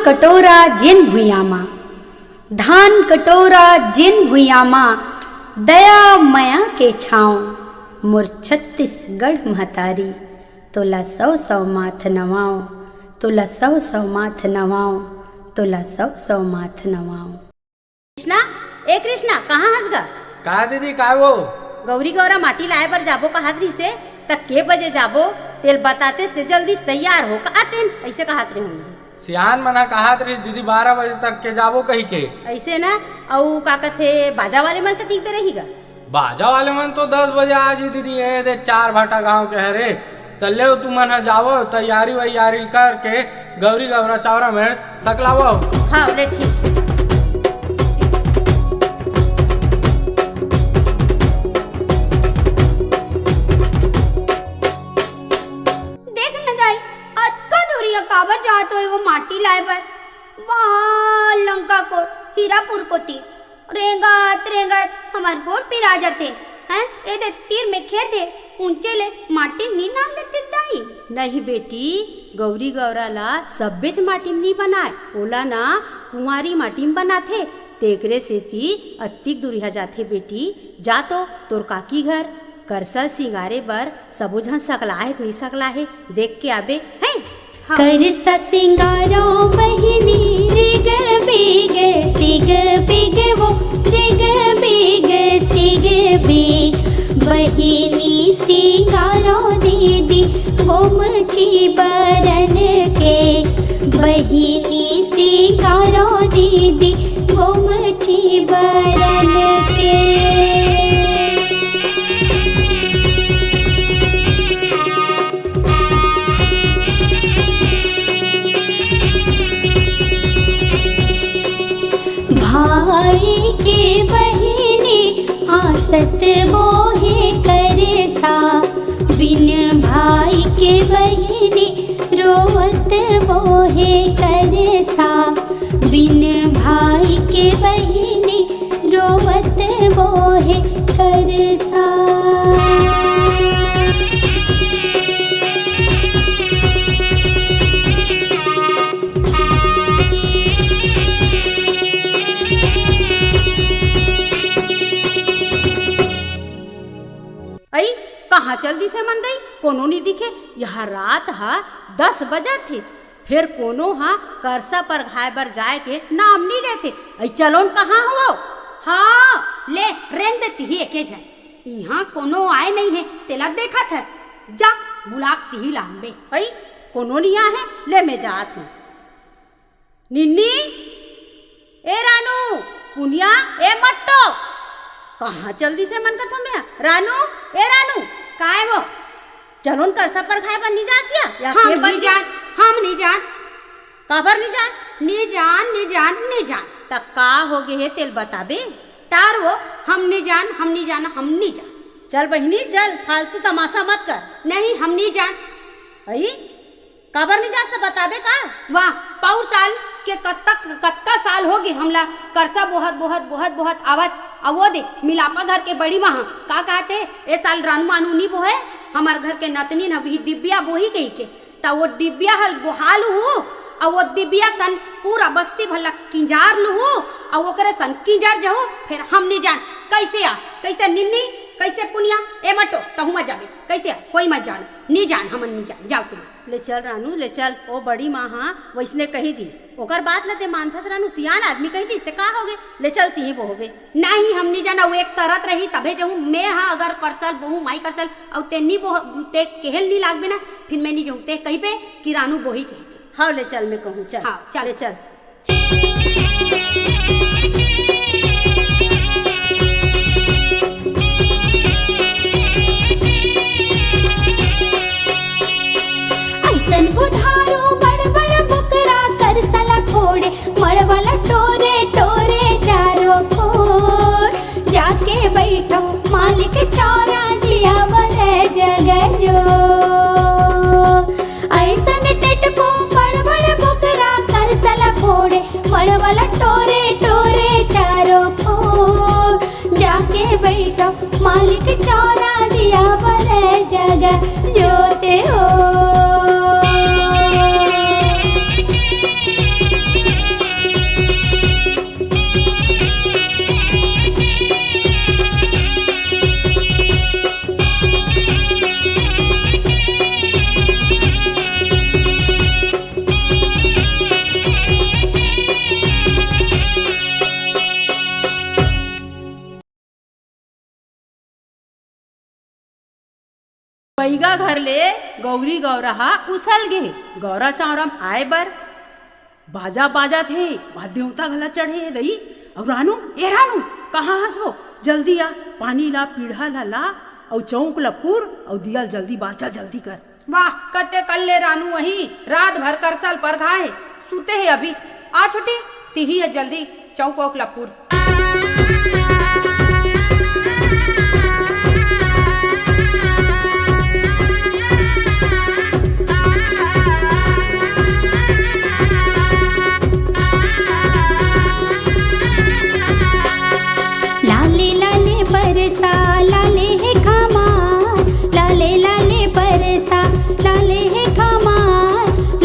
कटोरा जिन भुइयामा, धान कटोरा जिन भुइयामा, दया मया के छाँव, मोर छत्तीसगढ़ महतारी, तोला सौ सौ माथ नवाओ, तोला सौ सौ माथ नवाओ, तोला सौ सौ माथ नवाओ। कृष्णा, ए कृष्णा, कहाँ हंस गा? का दीदी काय वो? गौरी गौरा माटी लाए बर जाबो कहत रही से, तक के बजे जाबो? तेल बताते से जल्दी तैयार हो का आते ऐसे कहत रहे होंगे। सियान मना कहत रही दीदी 12 बजे तक के जाबो कही के। ऐसे ना औ का कथे बाजा वाले मन कती पे रहीगा? बाजा वाले मन तो 10 बजे आज ही दीदी ये दे 4 भाटा गांव के हरे तल्ले तू मन जावो तैयारी वैयारी करके गौरी गौरा चावरा में सकलावो। हाँ बोले ठीक। काबर जात हो वो माटी लाए बर वहाँ लंका को हीरापुर को ती रेंगत रेंगत हमार गोड़ पिरा जाते हैं। ए दे तीर में खेत है ऊंचे ले माटी नी नाम लेते दाई। नहीं बेटी, गौरी गौरा ला सब बेच माटी में नहीं बनाए, ओला ना कुंवारी माटी में बनाथे। तेकरे से ती अत्तिक दूरिया जाथे बेटी। जा तो तोर काकी घर करसा सिंगारे बर सबो झन सकला है नहीं सकला है देख के आबे है। हाँ। करसा सिंगारो बहिनी रिग बिग सिग बिग वो रिग बिग सिग बिग बहिनी सिंगारो दीदी गोमची बरन के बहिनी सिंगारो दीदी गोमची बरन के। भाई के बहिनी हासत बोहे करसा बिन भाई के बहिनी रोवत बोहे करसा बिन भाई के बहिनी रोवत बोहे करसा। कहाँ चल दी से मंदई कोनो नहीं दिखे। यहाँ रात हा 10 बजे थे फिर कोनो हा करसा पर घाय बर जाए के नाम नहीं लेते। ऐ चलोन कहाँ हो? हाँ ले रेंग देती ही एके जाए यहाँ कोनो आए नहीं है तेला देखा था जा बुलाती ही लांबे। ऐ कोनो नहीं आए है ले मैं जात हूँ। निन्नी, ए रानू, पुनिया, ए मट्टो, कहाँ जल्दी से मन का तुम्हें? रानू, ए रानू, काय वो? चलोन करसा पर खाए पर नहीं जासिया या हम नहीं जान, हम नहीं जान। काबर नहीं जास? नहीं जान, नहीं जान, नहीं जान। तक का हो गए है तेल बताबे? तार वो हम नहीं जान, हम नहीं जाना, हम नहीं जान। चल बहिनी चल, फालतू तमाशा मत कर। नहीं हम नहीं जान। अई काबर नहीं जास तो बताबे का? वाह पाउर साल के कत्ता साल हो गए हमला करसा बहुत बहुत बहुत बहुत आवत। अब वो दे मिलापा घर के बड़ी माँ का कहते ए साल रानू मानू नहीं बोहे हमार घर के नतनी न भी दिव्या बोही कही के ता वो दिव्या हल बोहालू हूँ और वो दिव्या सन पूरा बस्ती भला किंजार लू हूँ और वो करे सन किंजार जहू फिर हम नहीं जान कैसे आ कैसे निन्नी कैसे पुनिया ए मटो तहु मत जाबे कैसे आ कोई मत जान नहीं जान हमन नहीं जान जाओ तुम। ले चल रानू ले चल। ओ बड़ी माँ हाँ वैसने कही दीस ओकर बात लते मानथस रानू सियान आदमी कही दीस ते का होगे ले चलती ही बोहोगे। नहीं हम नहीं जाना वो एक शरत रही तबे जाऊँ मैं हाँ अगर करसल बहु माई करसल और ते नहीं बोह ते केहल नहीं लागबे ना फिर मैं नहीं जाऊँ ते कही पे कि रानू बोही कही के। हाँ ले चल मैं कहूँ चल। हाँ चल ले चल। बुधारो बड़ बड़ बकरा कर सला खोड़े मड़वाला टोरे टोरे चारों खोड़ जाके बैठो मालिक चौरा दिया बड़े जगह जो ऐसन टेट को बड़ बड़ बकरा कर सला खोड़े मड़वाला टोरे टोरे चारों खोड़ जाके बैठो मालिक चौरा दिया बड़े जगह जोते हो। पैगा घर ले गौरी गौरा उसल गे गौरा चौरम आए बर बाजा बाजा थे वह देवता गला चढ़े दई। और रानू ए रानू कहाँ हंसबो जल्दी आ पानी ला पीढ़ा ला और चौक ला पूर और दिया जल्दी बाचा जल्दी कर। वाह कते कल्ले रानू वही रात भर करसल पर घाए सुते है अभी आ छुट्टी तिही है जल्दी चौक लपूर। लाले लाले बरसा लाले है खामा लाले लाले बरसा लाले है खामा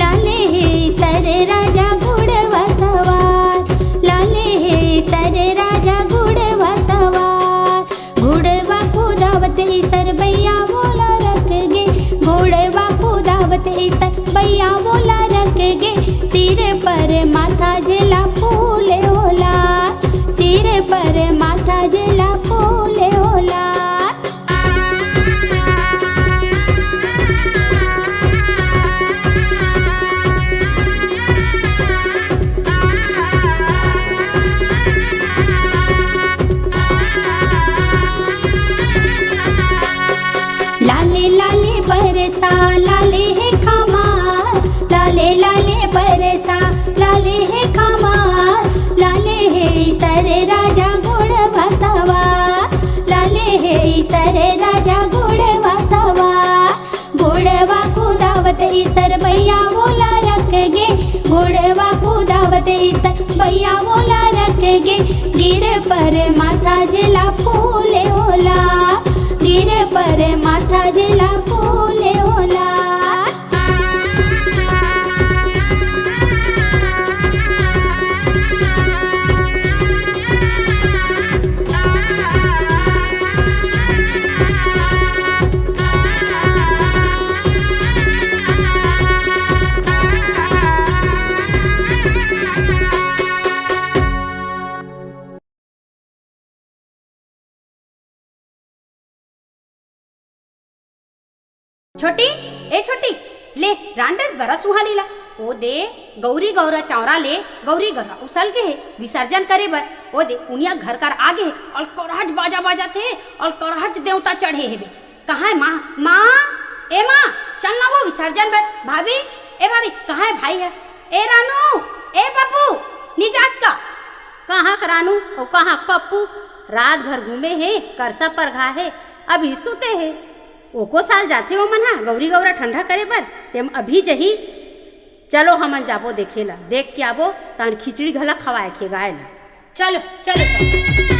लाले है सर राजा घोड़वा सवार लाले है सर राजा घोड़वा सवार घोड़वा को दावत सर भैया बोला रख गे घोड़वा को दावत सर भैया बोला रख गे सिर पर माथा जला फूले होला सिर पर माथा जला फूले होला। लाले लाले बरसा लाले है खामा लाले लाले बरसा लाले है खामा लाले है सर राजा घोड़वा सवार लाले है सर राजा घोड़वा सवार घोड़वा को दावत सर भैया बोला रख गे घोड़वा को दावत सर भैया बोला रख गे गिर पर माथा जला फूले होला गिर पर माथा जला फूले होला। छोटी ए छोटी ले रांडस बरा सुहालीला ओ दे गौरी गौरा चौरा ले गौरी गौरा उसल के विसर्जन करे बर ओ दे उनिया घर कर आगे और करहज बाजा बाजा थे और करहज देवता चढ़े हेबे कहाँ है माँ माँ ए माँ चल ना वो विसर्जन बर भाभी ए भाभी कहाँ है भाई है ए रानू ए पप्पू निजास का कहाँ करानू और कहाँ पप्पू रात भर घूमे है करसा पर घा है अभी सुते है ओको साल जाते हो मन गौरी गौरा ठंडा करे बर तेम अभी जही चलो हमन जाबो देखेला देख के आबो तान खिचड़ी घला खवाए के गाय ला चलो चलो, चलो।